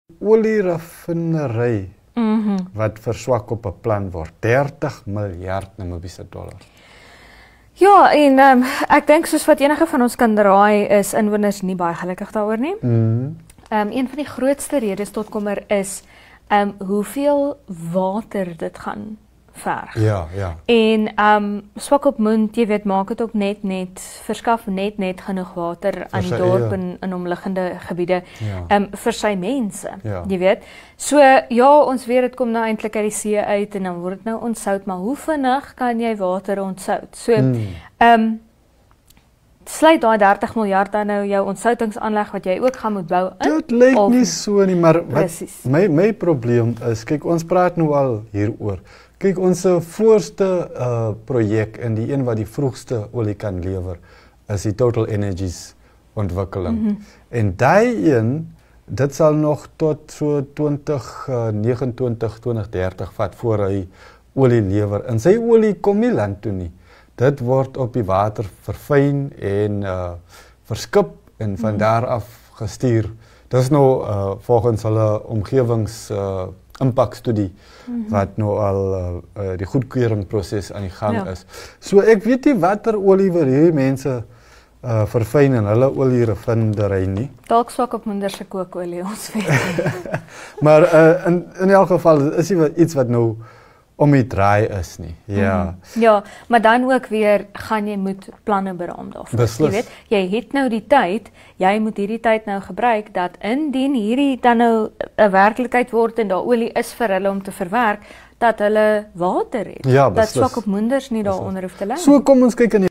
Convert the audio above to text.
Olieraffinery wat verswak op 'n plan word. 30 miljard Namibiese dollar. Ja, en ek dink soos wat enige van ons kan raai is inwoners nie baie gelukkig daaroor nie. Een van die grootste redes tot kommer is hoeveel water dit gaan verg. Ja. En swak op mond, jy weet, maak dit ook net verskaf net genoeg water aan die dorp en omliggende gebiede vir sy mense. Jy weet. So ja, ons weet dit kom nou eintlik uit die see uit en dan word dit nou ontsout, maar hoe vinnig kan jy water ontsout? So sluit daai 30 miljard dan nou jou ontsoutingsaanleg wat jy ook gaan moet bou in? Dit lyk nie so nie, maar wat my probleem is, kyk, ons praat nou al hieroor. Kyk, ons voorste projek en die een wat die vroegste olie kan lewer, is die Total Energies ontwikkeling. En daai een, dit sal nog tot so 2029, 2030 vat voor hy olie lewer. En sy olie kom nie land toe nie. Dit word op die water verfyn en verskip en van daar af gestuur. Dis nou volgens hulle omgewings impakstudie wat nou al die goedkeuringproses aan die gang is. So ek weet nie watter olie vir hierdie mense verfyn in hulle olieraffinery nie. Dalk swak op minder se kookolie, ons weet. Maar in elk geval is dit iets wat nou om die draai is nie. Ja. Ja, maar dan ook weer gaan jy moet planne beraam daarvoor. Beslis. Jy weet, jy het nou die tyd, jy moet hierdie tyd nou gebruik dat indien hierdie dan nou 'n werklikheid word en daar olie is vir hulle om te verwerk, dat hulle water het. Ja, dat swak op minders nie daaronder hoef te ly. So kom ons kyk in